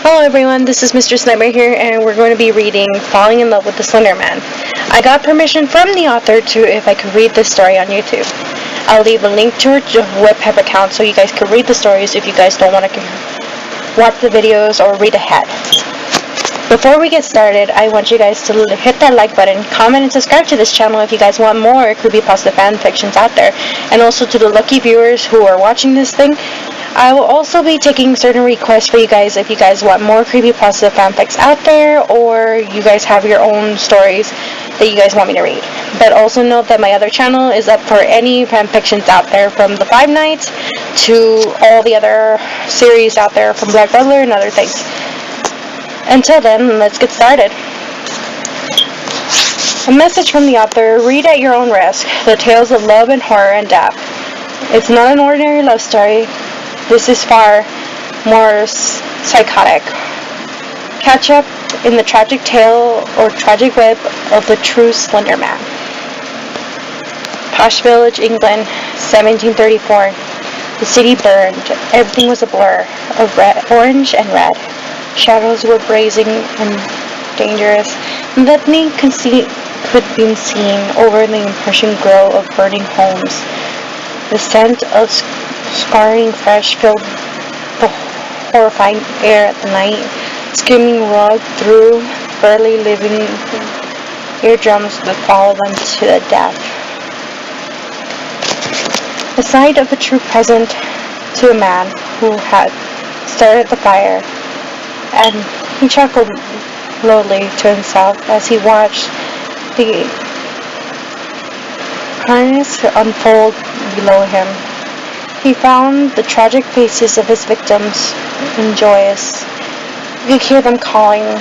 Hello everyone, this is Mr. Sniper here, and we're going to be reading Falling in Love with the Slender Man. I got permission from the author if I could read this story on YouTube. I'll leave a link to her Webpep account so you guys can read the stories if you guys don't want to watch the videos or read ahead. Before we get started, I want you guys to hit that like button, comment, and subscribe to this channel if you guys want more creepypasta fan fictions out there. And also to the lucky viewers who are watching this thing, I will also be taking certain requests for you guys if you guys want more creepypasta fanfics out there, or you guys have your own stories that you guys want me to read. But also note that my other channel is up for any fanfictions out there, from the Five Nights to all the other series out there from Black Butler and other things. Until then, let's get started. A message from the author: read at your own risk the tales of love and horror and death. It's not an ordinary love story. This is far more psychotic. Catch up in the tragic tale or tragic web of the true Slender Man. Posh Village, England, 1734. The city burned. Everything was a blur of orange and red. Shadows were blazing and dangerous. Nothing could be seen over the impression glow of burning homes. The scent of scarring flesh filled the horrifying air at the night. Screaming roared through barely living eardrums that follow them to the death. The sight of a true present to a man who had started the fire, and he chuckled lowly to himself as he watched the harness unfold below him. He found the tragic faces of his victims joyous. You could hear them calling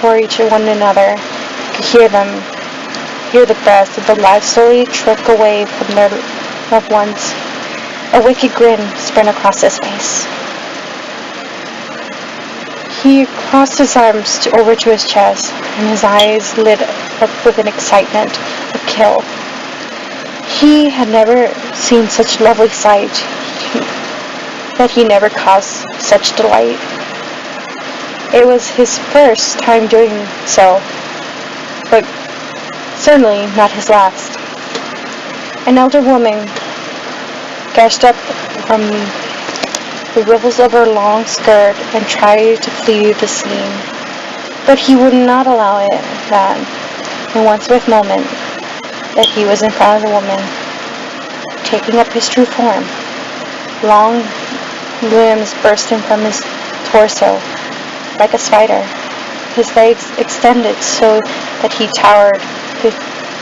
for each one another. You could hear the breaths of the lives slowly trickle away from their loved ones. A wicked grin spread across his face. He crossed his arms over to his chest, and his eyes lit up with an excitement of kill. He had never seen such lovely sight, but he never caused such delight. It was his first time doing so, but certainly not his last. An elder woman gashed up from the ripples of her long skirt and tried to flee the scene, but he would not allow it. That, in one swift moment, that he was in front of the woman, taking up his true form. Long limbs bursting from his torso like a spider, his legs extended so that he towered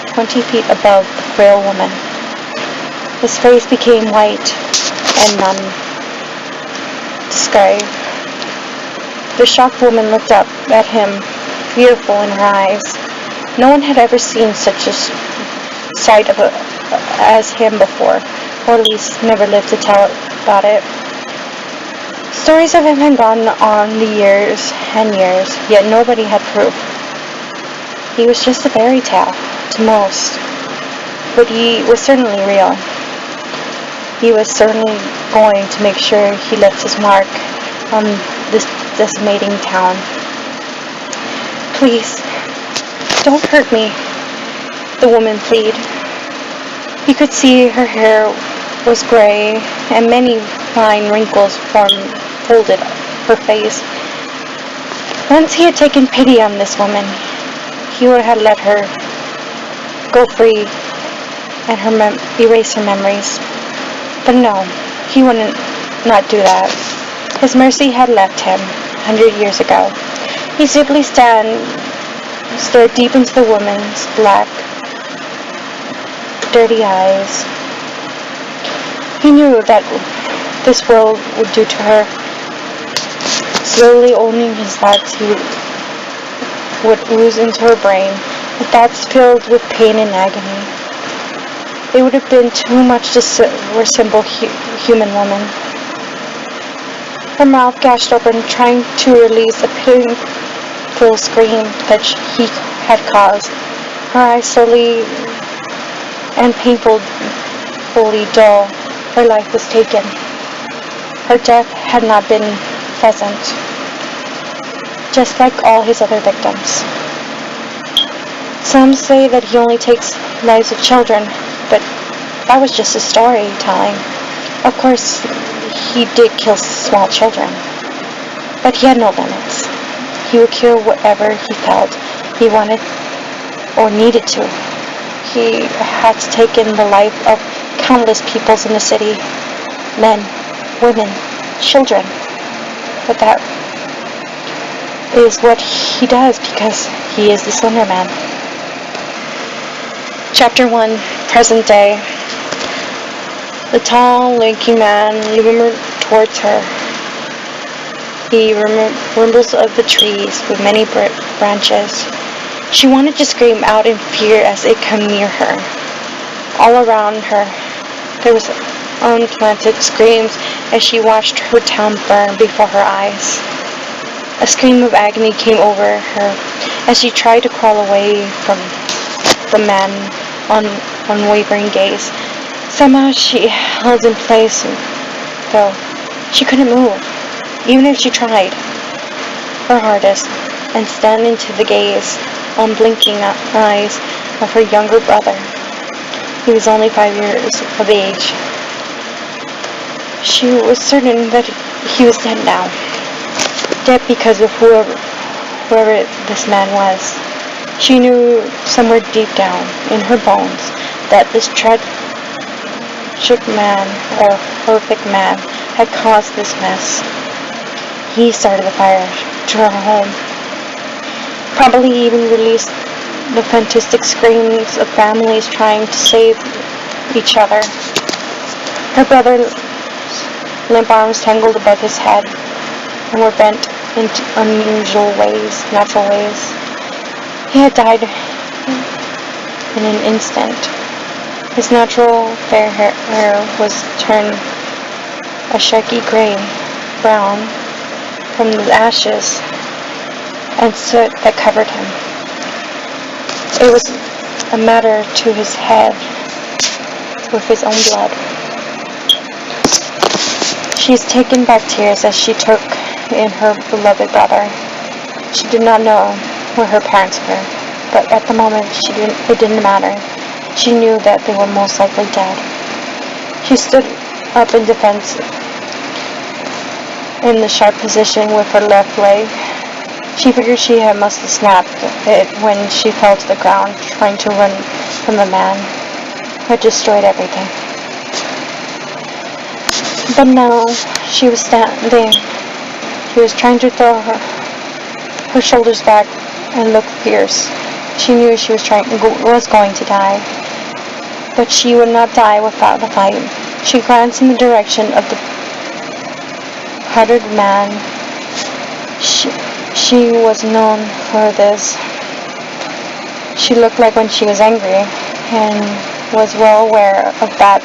20 feet above the frail woman. His face became white and numb. Sky. The shocked woman looked up at him, fearful in her eyes. No one had ever seen such a sight as him before, or at least never lived to tell about it. Stories of him had gone on the years and years, yet nobody had proof. He was just a fairy tale to most, but he was certainly real. He was certainly going to make sure he left his mark on this decimating town. Please, don't hurt me, the woman pleaded. He could see her hair was gray, and many fine wrinkles folded her face. Once he had taken pity on this woman, he would have let her go free and erase her memories. But no, he wouldn't not do that. His mercy had left him 100 years ago. He simply stared deep into the woman's black, dirty eyes. He knew that this world would do to her. Slowly opening his thoughts, he would ooze into her brain, with thoughts filled with pain and agony. It would have been too much for a simple human woman. Her mouth gashed open, trying to release a pitiful scream that he had caused. Her eyes slowly and painfully dull. Her life was taken. Her death had not been pleasant. just like all his other victims. Some say that he only takes lives of children, but that was just his storytelling. Of course, he did kill small children, but he had no limits. He would kill whatever he felt he wanted or needed to. He had taken the life of countless peoples in the city, men, women, children. But that is what he does because he is the Slender Man. Chapter 1, Present Day. The tall, lanky man loomed towards her. The rumbles of the trees with many branches. She wanted to scream out in fear as it came near her. All around her, there was unplanted screams as she watched her town burn before her eyes. A scream of agony came over her as she tried to crawl away from the man's unwavering gaze. Somehow she held in place, though she couldn't move, even if she tried her hardest, and stand into the gaze, unblinking eyes of her younger brother. He was only 5 years of age. She was certain that he was dead now. Dead because of whoever this man was. She knew somewhere deep down in her bones that this tragic man, or horrific man, had caused this mess. He started the fire to her home. Probably even released the fantastic screams of families trying to save each other. Her brother's limp arms tangled above his head and were bent in unusual ways, natural ways. He had died in an instant. His natural fair hair was turned a shaggy gray-brown from the ashes and soot that covered him. It was a matter to his head with his own blood. She is taken back tears as she took in her beloved brother. She did not know where her parents were, but at the moment it didn't matter. She knew that they were most likely dead. She stood up in defense in the sharp position with her left leg. She figured she must have snapped it when she fell to the ground, trying to run from the man who had destroyed everything. But now she was standing. She was trying to throw her shoulders back and look fierce. She knew she was going to die, but she would not die without the fight. She glanced in the direction of the powdered man. She was known for this. She looked like when she was angry, and was well aware of that.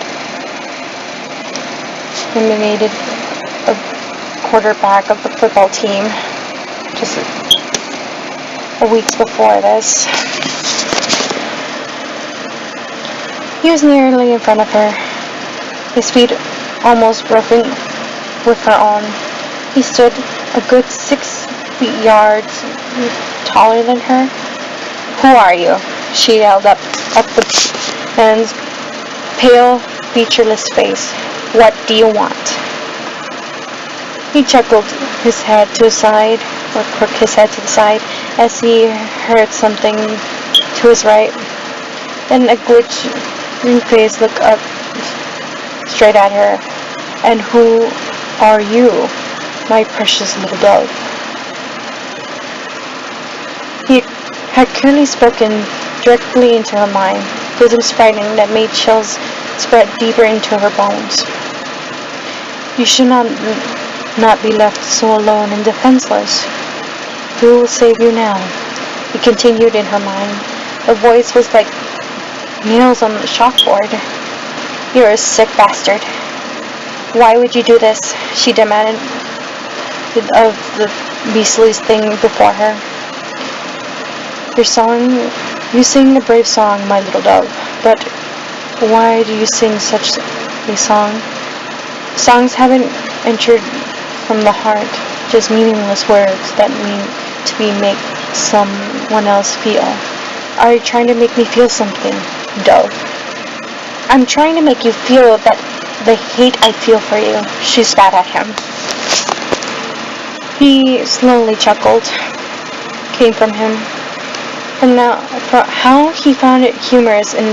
Eliminated a quarterback of the football team just weeks before this. He was nearly in front of her, his feet almost rubbing with her own. He stood a good 6 yards taller than her. "Who are you?" she yelled up the man's pale, featureless face. "What do you want?" He chuckled his head to the side, or crooked his head to the side, as he heard something to his right. Then a glitching face looked up straight at her. "And who are you, my precious little dove?" He had clearly spoken directly into her mind. This was frightening, that made chills spread deeper into her bones. "You should not be left so alone and defenseless. Who will save you now?" He continued in her mind. The voice was like nails on the chalkboard. "You're a sick bastard. Why would you do this?" she demanded of the beastliest thing before her. You sing a brave song, my little dove, but why do you sing such a song? Songs haven't entered from the heart, just meaningless words that to make someone else feel? Are you trying to make me feel something, Dove? I'm trying to make you feel that the hate I feel for you, she spat at him. He slowly chuckled, came from him. From how he found it humorous in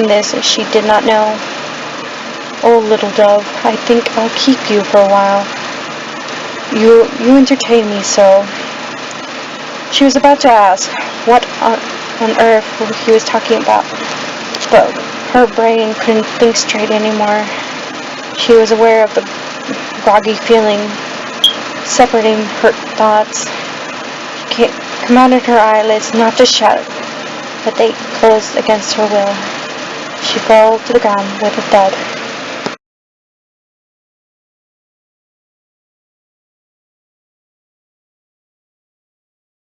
this, she did not know. Oh, little Dove, I think I'll keep you for a while. You entertain me so. She was about to ask what on earth he was talking about, but her brain couldn't think straight anymore. She was aware of the groggy feeling separating her thoughts. She commanded her eyelids not to shut, but they closed against her will. She fell to the ground with a thud.